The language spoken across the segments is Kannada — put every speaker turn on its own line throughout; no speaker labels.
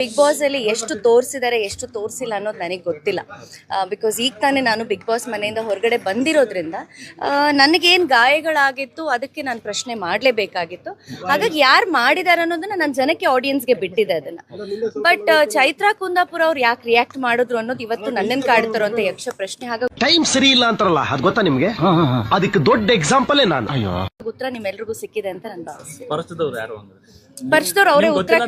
ಬಿಗ್ ಬಾಸ್ ಅಲ್ಲಿ ಎಷ್ಟು ತೋರಿಸಿದ್ದಾರೆ ಎಷ್ಟು ತೋರಿಸಿಲ್ಲ ಅನ್ನೋದು ನನಗೆ ಗೊತ್ತಿಲ್ಲ. ಬಿಕಾಸ್ ಈಗ ತಾನೇ ನಾನು ಬಿಗ್ ಬಾಸ್ ಮನೆಯಿಂದ ಹೊರಗಡೆ ಬಂದಿರೋದ್ರಿಂದ ನನಗೇನು ಗಾಯಗಳಾಗಿತ್ತು ಅದಕ್ಕೆ ನಾನು ಪ್ರಶ್ನೆ ಮಾಡಲೇಬೇಕಾಗಿತ್ತು. ಹಾಗಾಗಿ ಯಾರು ಮಾಡಿದ್ದಾರೆ ಅನ್ನೋದನ್ನ ನಾನು ಜನಕ್ಕೆ ಆಡಿಯನ್ಸ್ಗೆ ಬಿಟ್ಟಿದ್ದೆ ಅದನ್ನ. ಬಟ್ ಚೈತ್ರಾ ಕುಂದಾಪುರ ಅವ್ರು ಯಾಕೆ ರಿಯಾಕ್ಟ್ ಮಾಡಿದ್ರು ಅನ್ನೋದು ಇವತ್ತು ನನ್ನನ್ನು ಕಾಡ್ತಾರೋ ಅಂತ ಯಕ್ಷ ಪ್ರಶ್ನೆ. ಹಾಗಾಗಿ
ಟೈಮ್ ಸರಿ ಇಲ್ಲ ಅಂತಾರಲ್ಲ, ಅದು ಗೊತ್ತಾ ನಿಮ್ಗೆ? ಅದಕ್ಕೆ ದೊಡ್ಡ ಎಕ್ಸಾಂಪಲ್ ನಾನು.
ಉತ್ತರ ನಿಮ್ಮೆಲ್ರಿಗೂ ಸಿಕ್ಕಿದೆ ಅಂತ ನಾನು ಭಾವಿಸ್ತೀನಿ.
ಪರಿಚಯದವ್ರು
ಅವರೇ ಉತ್ತರ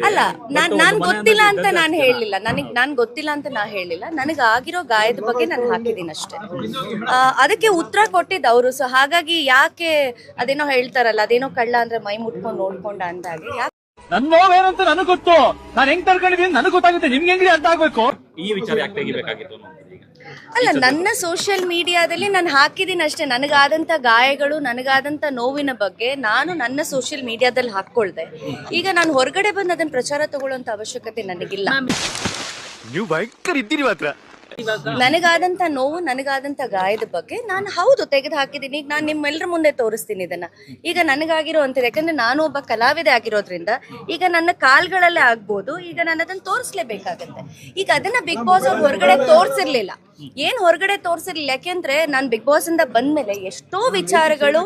ಅಲ್ಲ, ನಾನ್ ಗೊತ್ತಿಲ್ಲ ಅಂತ ನಾನು ಹೇಳಲಿಲ್ಲ. ನಾನ್ ಗೊತ್ತಿಲ್ಲ ಅಂತ ನಾ ಹೇಳಿಲ್ಲ. ನನಗಾಗಿರೋ ಗಾಯದ ಬಗ್ಗೆ ನಾನು ಹಾಕಿದ್ದೀನಿ ಅಷ್ಟೇ. ಅದಕ್ಕೆ ಉತ್ತರ ಕೊಟ್ಟಿದ್ದು ಅವರು. ಸೊ ಹಾಗಾಗಿ ಯಾಕೆ ಅದೇನೋ ಹೇಳ್ತಾರಲ್ಲ, ಅದೇನೋ ಕಳ್ಳ ಅಂದ್ರೆ ಮೈ ಮುಟ್ಕೊಂಡು ನೋಡ್ಕೊಂಡ ಅಂದಾಗೆ
ನನ್ ನೋವೇನಂತ ನನಗ್ ಗೊತ್ತು. ನಾನ್ ಹೆಂಗ್ ತಡ್ಕೊಂಡಿದ್ದೀನಿ ನನಗ್ ಗೊತ್ತಾಗುತ್ತೆ. ನಿಮ್ಗೆ ಹೆಂಗ್ರಿ ಅರ್ಥ ಆಗ್ಬೇಕು? ಈ ವಿಚಾರ ಯಾಕೆ ತೆಗಿಬೇಕಾಗಿತ್ತು?
ಅಲ್ಲ, ನನ್ನ ಸೋಷಿಯಲ್ ಮೀಡಿಯಾದಲ್ಲಿ ನಾನು ಹಾಕಿದ್ದೀನಿ ಅಷ್ಟೇ. ನನಗಾದಂಥ ಗಾಯಗಳು, ನನಗಾದಂಥ ನೋವಿನ ಬಗ್ಗೆ ನಾನು ನನ್ನ ಸೋಷಿಯಲ್ ಮೀಡಿಯಾದಲ್ಲಿ ಹಾಕ್ಕೊಳ್ದೆ. ಈಗ ನಾನು ಹೊರಗಡೆ ಬಂದು ಅದನ್ನ ಪ್ರಚಾರ ತಗೊಳ್ಳೋಂಥ ಅವಶ್ಯಕತೆ ನನಗಿಲ್ಲ.
ನೀವು ಭಯಂಕರ ಇದ್ದೀರಿ ಮಾತ್ರ.
ನನಗಾದಂಥ ನೋವು, ನನಗಾದಂಥ ಗಾಯದ ಬಗ್ಗೆ ನಾನು ಹೌದು ತೆಗೆದು ಹಾಕಿದ್ದೀನಿ. ಈಗ ನಾನು ನಿಮ್ಮೆಲ್ಲರ ಮುಂದೆ ತೋರಿಸ್ತೀನಿ ಇದನ್ನ. ಈಗ ನನಗಾಗಿರೋ ಅಂತಿದೆ, ಯಾಕಂದ್ರೆ ನಾನು ಒಬ್ಬ ಕಲಾವಿದೆ ಆಗಿರೋದ್ರಿಂದ ಈಗ ನನ್ನ ಕಾಲ್ಗಳಲ್ಲೇ ಆಗ್ಬೋದು. ಈಗ ನಾನು ಅದನ್ನ ತೋರಿಸ್ಲೇಬೇಕಾಗತ್ತೆ. ಈಗ ಅದನ್ನ ಬಿಗ್ ಬಾಸ್ ಅವ್ರು ಹೊರಗಡೆ ತೋರಿಸಿರ್ಲಿಲ್ಲ. ಏನ್ ಹೊರಗಡೆ ತೋರಿಸಿರ್ಲಿಲ್ಲ ಯಾಕೆಂದ್ರೆ ನಾನು ಬಿಗ್ ಬಾಸ್ ಇಂದ ಬಂದ್ಮೇಲೆ ಎಷ್ಟೋ ವಿಚಾರಗಳು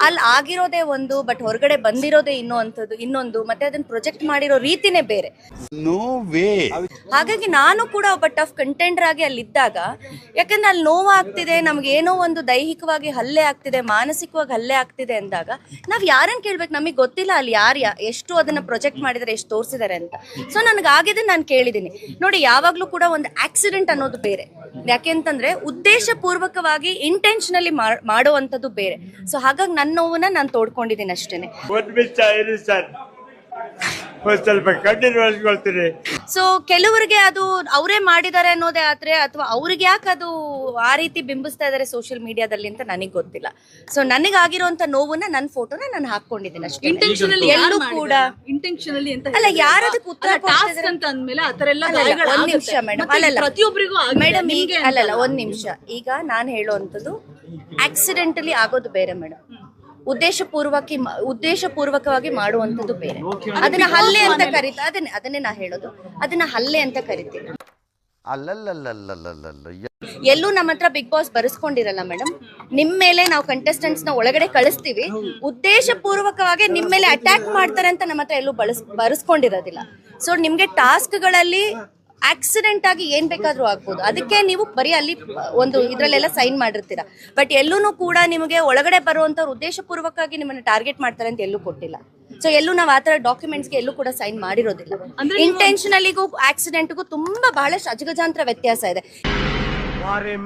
ಅಲ್ಲಿ ಆಗಿರೋದೇ ಒಂದು, ಬಟ್ ಹೊರಗಡೆ ಬಂದಿರೋದೇ ಇನ್ನೊಂದು. ಮತ್ತೆ ಅದನ್ನ ಪ್ರೊಜೆಕ್ಟ್ ಮಾಡಿರೋ ರೀತಿನೇ ಬೇರೆ. ಹಾಗಾಗಿ ನಾನು ಕೂಡ ಒಬ್ಬ ಟಫ್ ಕಂಟೆಂಡರ್ ಆಗಿ ಅಲ್ಲಿದ್ದಾಗ, ಯಾಕಂದ್ರೆ ಅಲ್ಲಿ ನೋವಾಗ್ತಿದೆ, ನಮ್ಗೆ ಏನೋ ಒಂದು ದೈಹಿಕವಾಗಿ ಹಲ್ಲೆ ಆಗ್ತಿದೆ, ಮಾನಸಿಕವಾಗಿ ಹಲ್ಲೆ ಆಗ್ತಿದೆ ಅಂದಾಗ ನಾವ್ ಯಾರನ್ನ ಕೇಳ್ಬೇಕು? ನಮಗೆ ಗೊತ್ತಿಲ್ಲ ಅಲ್ಲಿ ಎಷ್ಟು ಅದನ್ನ ಪ್ರೊಜೆಕ್ಟ್ ಮಾಡಿದಾರೆ, ಎಷ್ಟು ತೋರಿಸಿದಾರೆ ಅಂತ. ಸೊ ನನಗಾಗಿದೆ, ನಾನು ಕೇಳಿದ್ದೀನಿ. ನೋಡಿ, ಯಾವಾಗ್ಲೂ ಕೂಡ ಒಂದು ಆಕ್ಸಿಡೆಂಟ್ ಅನ್ನೋದು ಬೇರೆ. ಯಾಕೆಂತಂದ್ರೆ ಉದ್ದೇಶ ಪೂರ್ವಕವಾಗಿ ಇಂಟೆನ್ಷನಲಿ ಮಾಡುವಂಥದ್ದು ಬೇರೆ. ಸೊ ಹಾಗಾಗಿ ನನ್ನ ನೋವನ್ನ ನಾನು ತೋಡ್ಕೊಂಡಿದ್ದೀನಿ ಅಷ್ಟೇನೆ. ಸೊ ಕೆಲವರಿಗೆ ಅದು ಅವರೇ ಮಾಡಿದ್ದಾರೆ ಅನ್ನೋದೇ ಆದ್ರೆ, ಅಥವಾ ಅವ್ರಿಗೆ ಯಾಕೆ ಅದು ಆ ರೀತಿ ಬಿಂಬಿಸ್ತಾ ಇದಾರೆ ಸೋಷಿಯಲ್ ಮೀಡಿಯಾದಲ್ಲಿ ಅಂತ ನನಗೆ ಗೊತ್ತಿಲ್ಲ. ಸೊ ನನಗಾಗಿರುವಂತ ನೋವನ್ನ ನನ್ನ ಫೋಟೋನ ನಾನು ಹಾಕೊಂಡಿದ್ದೀನಿ ಅಷ್ಟೇ. ಎಲ್ಲೂ ಕೂಡ
ಇಂಟೆನ್ಷನಲಿ ಅಂತ
ಅಲ್ಲ, ಯಾರದಕ್ಕೆ ಉತ್ತರ
ಒಂದ್
ನಿಮಿಷ ಮೇಡಮ್, ಅಲ್ಲಲ್ಲ
ಪ್ರತಿಯೊಬ್ಬರಿಗೂ
ಮೇಡಮ್, ಅಲ್ಲಲ್ಲ ಒಂದ್ ನಿಮಿಷ. ಈಗ ನಾನು ಹೇಳುವಂಥದ್ದು ಆಕ್ಸಿಡೆಂಟಲಿ ಆಗೋದು ಬೇರೆ ಮೇಡಮ್, ಉದ್ದೇಶಪೂರ್ವಕವಾಗಿ ಮಾಡುವಂಥದ್ದು ಬೇರೆ. ಅದನ್ನ ಹಲ್ಲೆ ಅಂತ ಕರೀತಾ, ಅದನ್ನೇ ನಾ ಹೇಳೋದು, ಅದನ್ನ ಹಲ್ಲೆ ಅಂತ ಕರಿತೀನಿ. ಎಲ್ಲೂ ನಮ್ಮ ಹತ್ರ ಬಿಗ್ ಬಾಸ್ ಬರೆಸ್ಕೊಂಡಿರಲ್ಲ ಮೇಡಮ್. ನಿಮ್ ಮೇಲೆ ನಾವು ಕಂಟೆಸ್ಟೆಂಟ್ಸ್ ನ ಒಳಗಡೆ ಕಳಿಸ್ತೀವಿ, ಉದ್ದೇಶಪೂರ್ವಕವಾಗಿ ನಿಮ್ ಮೇಲೆ ಅಟ್ಯಾಕ್ ಮಾಡ್ತಾರೆ ಅಂತ ನಮ್ಮ ಹತ್ರ ಎಲ್ಲೂ ಬರೆಸ್ಕೊಂಡಿರೋದಿಲ್ಲ. ಸೊ ನಿಮ್ಗೆ ಟಾಸ್ಕ್ಗಳಲ್ಲಿ ಆಕ್ಸಿಡೆಂಟ್ ಆಗಿ ಏನ್ ಬೇಕಾದ್ರೂ ಆಗ್ಬೋದು. ಅದಕ್ಕೆ ನೀವು ಬರೀ ಅಲ್ಲಿ ಒಂದು ಇದ್ರಲ್ಲೆಲ್ಲ ಸೈನ್ ಮಾಡಿರ್ತೀರಾ, ಬಟ್ ಎಲ್ಲೂ ಕೂಡ ನಿಮಗೆ ಒಳಗಡೆ ಬರುವಂತವ್ರು ಉದ್ದೇಶಪೂರ್ವಕವಾಗಿ ನಿಮ್ಮನ್ನ ಟಾರ್ಗೆಟ್ ಮಾಡ್ತಾರೆ ಅಂತ ಎಲ್ಲೂ ಕೊಟ್ಟಿಲ್ಲ. ಸೊ ಎಲ್ಲೂ ನಾವು ಆತರ ಡಾಕ್ಯುಮೆಂಟ್ಸ್ಗೆ ಎಲ್ಲೂ ಕೂಡ ಸೈನ್ ಮಾಡಿರೋದಿಲ್ಲ. ಇಂಟೆನ್ಷನಲಿಗೂ ಆಕ್ಸಿಡೆಂಟ್ಗೂ ತುಂಬಾ ಬಹಳಷ್ಟು ಅಜಗಜಾಂತರ ವ್ಯತ್ಯಾಸ ಇದೆ.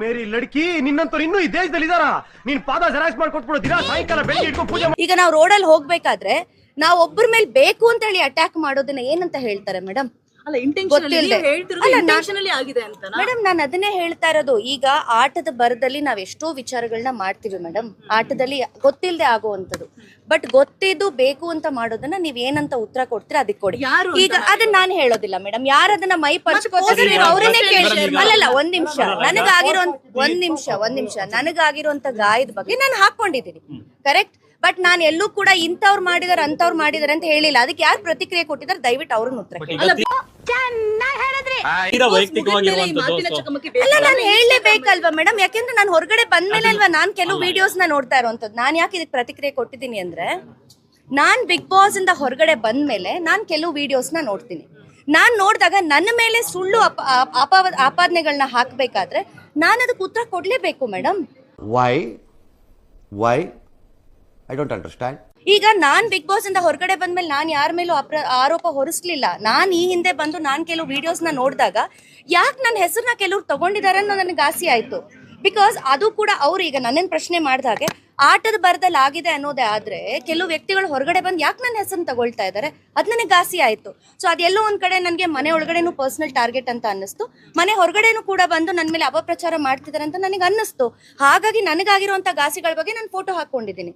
ಮೇರಿ ಲಡ್ಕಿ, ನಿನ್ನಂತವ್ರು ಇನ್ನೂ ಈ ದೇಶದಲ್ಲಿ ಇದಾರ? ನೀನ್ ಪಾದ ಜೆರಾಕ್ಸ್ ಮಾಡ್ಕೊಟ್ಬಿಡ್ತೀರಾ? ಸಾಯಂಕಾಲ ಬೆಳಿಗ್ಗೆ ಇಟ್ಕೊಂಡು ಪೂಜೆ.
ಈಗ ನಾವು ರೋಡಲ್ಲಿ ಹೋಗ್ಬೇಕಾದ್ರೆ ನಾವು ಒಬ್ಬರ ಮೇಲೆ ಬೇಕು ಅಂತ ಹೇಳಿ ಅಟ್ಯಾಕ್ ಮಾಡೋದನ್ನ ಏನಂತ ಹೇಳ್ತಾರೆ ಮೇಡಮ್? ಮೇಡಮ್, ನಾನು ಅದನ್ನೇ ಹೇಳ್ತಾ ಇರೋದು. ಈಗ ಆಟದ ಬರದಲ್ಲಿ ನಾವ್ ಎಷ್ಟೋ ವಿಚಾರಗಳನ್ನ ಮಾಡ್ತೀವಿ ಮೇಡಮ್, ಆಟದಲ್ಲಿ ಗೊತ್ತಿಲ್ಲದೆ ಆಗುವಂಥದ್ದು. ಬಟ್ ಗೊತ್ತಿದ್ದು ಬೇಕು ಅಂತ ಮಾಡೋದನ್ನ ನೀವ್ ಏನಂತ ಉತ್ತರ ಕೊಡ್ತೀರಾ ಅದಕ್ಕೆ ಕೊಡಿ. ಈಗ ಅದನ್ನ ನಾನು ಹೇಳೋದಿಲ್ಲ ಮೇಡಮ್. ಯಾರದನ್ನ ಮೈ ಪರ್ಚ್ಕೋತಾರೆ ಅವರನ್ನೇ ಕೇಳಿ. ಅಲ್ಲಲ್ಲ, ಒಂದ್ ನಿಮಿಷ, ನನಗಾಗಿರುವಂತ ಗಾಯದ ಬಗ್ಗೆ ನಾನು ಹಾಕೊಂಡಿದ್ದೀನಿ, ಕರೆಕ್ಟ್. ಬಟ್ ನಾನು ಎಲ್ಲೂ ಕೂಡ ಇಂಥವ್ರು ಮಾಡಿದಾರೆ ಅಂತವ್ರು ಮಾಡಿದಾರೆ ಅಂತ ಹೇಳಿಲ್ಲ. ಅದಕ್ಕೆ ಯಾರು ಪ್ರತಿಕ್ರಿಯೆ ಕೊಟ್ಟಿದ್ದಾರೆ ದಯವಿಟ್ಟು ಅವ್ರನ್ನ ಉತ್ತರ ಕೇಳಿ. ಅಲ್ಲ, ನಾನು ಹೇಳಲೇಬೇಕಲ್ವಾ ಮೇಡಮ್? ಯಾಕೆಂದ್ರೆ ನಾನು ಹೊರಗಡೆ ಬಂದ್ಮೇಲೆ ಅಲ್ವಾ ನಾನು ಕೆಲವು ವಿಡಿಯೋಸ್ ನ ನೋಡ್ತಾ ಇರೋಂಥದ್ದು. ನಾನು ಯಾಕೆ ಇದಕ್ಕೆ ಪ್ರತಿಕ್ರಿಯೆ ಕೊಟ್ಟಿದ್ದೀನಿ ಅಂದ್ರೆ, ನಾನ್ ಬಿಗ್ ಬಾಸ್ ಇಂದ ಹೊರಗಡೆ ಬಂದ್ಮೇಲೆ ನಾನು ಕೆಲವು ವಿಡಿಯೋಸ್ ನ ನೋಡ್ತೀನಿ. ನಾನ್ ನೋಡಿದಾಗ ನನ್ನ ಮೇಲೆ ಸುಳ್ಳು ಆಪಾದನೆಗಳನ್ನ ಹಾಕ್ಬೇಕಾದ್ರೆ ನಾನು ಅದಕ್ಕೆ ಉತ್ತರ ಕೊಡ್ಲೇಬೇಕು madam.
Why I don't understand.
ಈಗ ನಾನ್ ಬಿಗ್ ಬಾಸ್ ಇಂದ ಹೊರಗಡೆ ಬಂದ್ಮೇಲೆ ನಾನು ಯಾರ ಮೇಲೂ ಆರೋಪ ಹೊರಿಸ್ಲಿಲ್ಲ. ನಾನ್ ಈ ಹಿಂದೆ ಬಂದು ನಾನು ಕೆಲವು ವಿಡಿಯೋಸ್ ನ ನೋಡಿದಾಗ ಯಾಕೆ ನನ್ನ ಹೆಸರನ್ನ ಕೆಲವ್ರು ತಗೊಂಡಿದ್ದಾರೆ ಅನ್ನೋ ನನಗೆ ಆಸೆ ಆಯ್ತು. ಬಿಕಾಸ್ ಅದು ಕೂಡ ಅವ್ರು ಈಗ ನನ್ನನ್ನು ಪ್ರಶ್ನೆ ಮಾಡಿದಾಗೆ ಆಟದ ಬರದಲ್ಲಿ ಆಗಿದೆ ಅನ್ನೋದೇ ಆದ್ರೆ, ಕೆಲವು ವ್ಯಕ್ತಿಗಳು ಹೊರಗಡೆ ಬಂದು ಯಾಕೆ ನನ್ನ ಹೆಸರನ್ನ ತಗೊಳ್ತಾ ಇದ್ದಾರೆ, ಅದ್ ನನಗೆ ಗಾಸಿ ಆಯ್ತು. ಸೊ ಅದೆಲ್ಲೋ ಒಂದ್ ಕಡೆ ನನಗೆ ಮನೆ ಒಳಗಡೆನೂ ಪರ್ಸನಲ್ ಟಾರ್ಗೆಟ್ ಅಂತ ಅನ್ನಿಸ್ತು, ಮನೆ ಹೊರಗಡೆನೂ ಕೂಡ ಬಂದು ನನ್ನ ಮೇಲೆ ಅಪಪ್ರಚಾರ ಮಾಡ್ತಿದ್ದಾರೆ ಅಂತ ನನಗೆ ಅನ್ನಿಸ್ತು. ಹಾಗಾಗಿ ನನಗಾಗಿರುವಂತ ಗಾಸಿಗಳ ಬಗ್ಗೆ ನಾನು ಫೋಟೋ ಹಾಕೊಂಡಿದ್ದೀನಿ.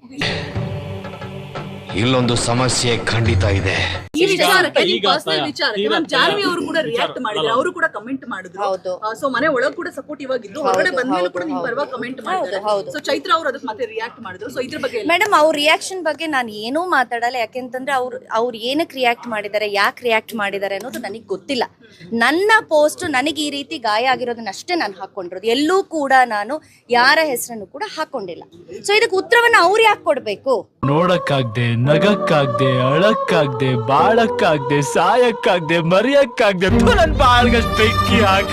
ಇಲ್ಲೊಂದು ಸಮಸ್ಯೆ ಖಂಡಿತ ಇದೆ.
ಈ ವಿಚಾರಕ್ಕೆ ನಿಮ್
ಈಗ
ಪರ್ಸನಲ್ ವಿಚಾರಕ್ಕೆ ಮ್ಯಾಮ್ ಜಾನ್ವಿ ಅವರು ಕೂಡ ರಿಯಾಕ್ಟ್ ಮಾಡಿದ್ರು, ಅವರು ಕೂಡ ಕಮೆಂಟ್ ಮಾಡಿದ್ರು.
ಹೌದು.
ಸೊ ಮನೆ ಒಳಗ್ ಕೂಡ ಸಪೋರ್ಟಿವ್ ಆಗಿದ್ರು, ಹೊರಗಡೆ ಬಂದ್ಮೇಲೆ ಕೂಡ ನಿಮ್ ಪರವಾಗಿ ಕಮೆಂಟ್ ಮಾಡಿದ್ರು.
ಹೌದು.
ಸೊ ಚೈತ್ರ ಅವರು ಅದಕ್ಕೆ ಮತ್ತೆ ರಿಯಾಕ್ಟ್ ಮಾಡಿದ್ರು. ಸೊ ಇದ್ರ ಬಗ್ಗೆ
ಮೇಡಮ್ ಅವ್ರ ರಿಯಾಕ್ಷನ್ ಬಗ್ಗೆ ನಾನು ಏನೂ ಮಾತಾಡಲ್ಲ. ಯಾಕೆಂತಂದ್ರೆ ಅವ್ರು ಏನಕ್ಕೆ ರಿಯಾಕ್ಟ್ ಮಾಡಿದ್ದಾರೆ, ಯಾಕೆ ರಿಯಾಕ್ಟ್ ಮಾಡಿದ್ದಾರೆ ಅನ್ನೋದು ನನಗೆ ಗೊತ್ತಿಲ್ಲ. ನನ್ನ ಪೋಸ್ಟ್ ನನಗೆ ಈ ರೀತಿ ಗಾಯ ಆಗಿರೋದನ್ನ ಅಷ್ಟೇ ನಾನು ಹಾಕೊಂಡಿರೋದು. ಎಲ್ಲೂ ಕೂಡ ನಾನು ಯಾರ ಹೆಸರನ್ನು ಕೂಡ ಹಾಕೊಂಡಿಲ್ಲ. ಸೊ ಇದಕ್ಕೆ ಉತ್ತರವನ್ನ ಅವ್ರು ಯಾಕೆ ಕೊಡ್ಬೇಕು?
ನೋಡಕ್ಕಾಗ್ದೆ, ನಗಕ್ಕಾಗ್ದೆ, ಅಳಕ್ಕಾಗ್ದೆ, ಬಾಳಕ್ಕಾಗ್ದೆ, ಸಾಯಕ್ಕಾಗ್ದೆ, ಮರಿಯಕ್ಕಾಗ್ದೆ, ನನ್ ಬಾಳ್ಗಷ್ಟು ಬೆಂಕಿ ಹಾಕ.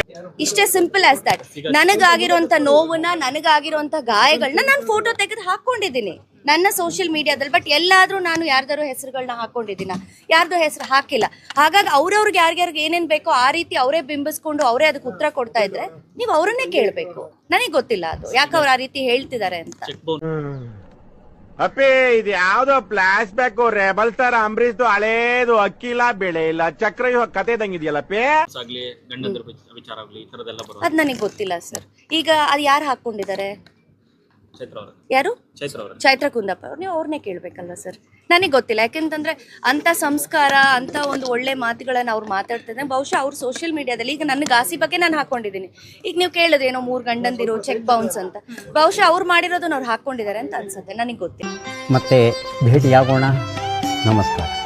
ಇಷ್ಟೇ ಸಿಂಪಲ್ ಆಸ್ ದಟ್. ನನಗಾಗಿರುವಂತ ನೋವನ್ನ, ನನಗಾಗಿರುವಂತ ಗಾಯಗಳನ್ನ ನಾನು ಫೋಟೋ ತೆಗೆದು ಹಾಕೊಂಡಿದ್ದೀನಿ ನನ್ನ ಸೋಷಿಯಲ್ ಮೀಡಿಯಾದಲ್ಲಿ. ಬಟ್ ಎಲ್ಲಾದ್ರೂ ನಾನು ಯಾರ್ದಾರು ಹೆಸರುಗಳನ್ನ ಹಾಕೊಂಡಿದ್ದೀನ? ಯಾರ್ದು ಹೆಸರು ಹಾಕಿಲ್ಲ. ಹಾಗಾಗಿ ಅವ್ರವ್ರಿಗೆ ಯಾರ್ಯಾರಿಗೆ ಏನೇನ್ ಬೇಕೋ ಆ ರೀತಿ ಅವರೇ ಬಿಂಬಿಸ್ಕೊಂಡು ಅವರೇ ಅದಕ್ಕೆ ಉತ್ತರ ಕೊಡ್ತಾ ಇದ್ರೆ ನೀವು ಅವರನ್ನೇ ಕೇಳ್ಬೇಕು. ನನಗೆ ಗೊತ್ತಿಲ್ಲ ಅದು ಯಾಕೆ ಅವ್ರು ಆ ರೀತಿ ಹೇಳ್ತಿದ್ದಾರೆ ಅಂತ.
ಅಪ್ಪಿ ಇದು ಯಾವ್ದೋ ಫ್ಲಾಶ್ ಬ್ಯಾಕ್ ರೆಬಲ್ ಸ್ಟಾರ್ ಅಂಬರೀಶ್ದು ಹಳೇದು ಅಕ್ಕಿಲ್ಲ ಬೆಳೆ ಇಲ್ಲ ಚಕ್ರ ಕತೆ ಇದಂಗಿದೆಯಲ್ಲಪ್ಪಿ.
ಆಗ್ಲಿ ಗಂಡಂದ್ರ ವಿಚಾರ ಆಗ್ಲಿ ಈ ತರದೆಲ್ಲ ಬರೋದು
ಅದ್ ನನಗೆ ಗೊತ್ತಿಲ್ಲ ಸರ್. ಈಗ ಅದು ಯಾರು ಹಾಕೊಂಡಿದ್ದಾರೆ?
ಚೈತ್ರ ಅವರು.
ಯಾರು?
ಚೈತ್ರ ಅವರು.
ಚೈತ್ರ ಕುಂದಪ್ಪ ಅವ್ರು. ನೀವು ಅವ್ರನ್ನೇ ಕೇಳ್ಬೇಕಲ್ವ ಸರ್? ನನಗೆ ಗೊತ್ತಿಲ್ಲ. ಯಾಕೆಂತಂದ್ರೆ ಅಂತ ಸಂಸ್ಕಾರ, ಅಂತ ಒಂದು ಒಳ್ಳೆ ಮಾತುಗಳನ್ನ ಅವ್ರು ಮಾತಾಡ್ತಿದ್ರೆ ಬಹುಶಃ ಅವ್ರು ಸೋಷಿಯಲ್ ಮೀಡಿಯಾದಲ್ಲಿ, ಈಗ ನನ್ನ ಗಾಸಿ ಬಗ್ಗೆ ನಾನು ಹಾಕೊಂಡಿದ್ದೀನಿ. ಈಗ ನೀವು ಕೇಳಿದ್ರೇನೋ 3 ಗಂಡಂದಿರು ಚೆಕ್ ಬೌನ್ಸ್ ಅಂತ, ಬಹುಶಃ ಅವ್ರು ಮಾಡಿರೋದನ್ನ ಅವ್ರು ಹಾಕೊಂಡಿದ್ದಾರೆ ಅಂತ ಅನ್ಸುತ್ತೆ. ನನಗೆ ಗೊತ್ತಿಲ್ಲ.
ಮತ್ತೆ ಭೇಟಿಯಾಗೋಣ. ನಮಸ್ಕಾರ.